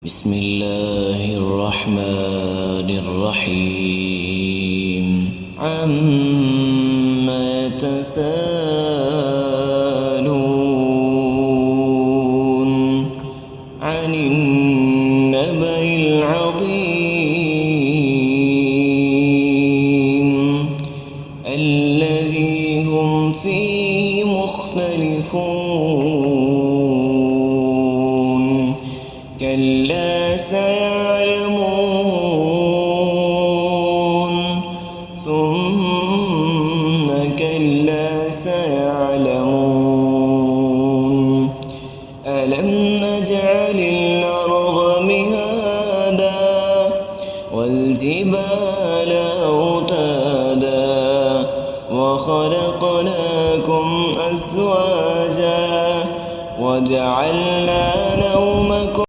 بسم الله الرحمن الرحيم عما يتساءلون عن النبأ العظيم الذي هم فيه مختلفون كلا سيعلمون ثم كلا سيعلمون ألم نجعل الأرض مهادا والجبال أوتادا وخلقناكم أزواجا وجعلنا نومكم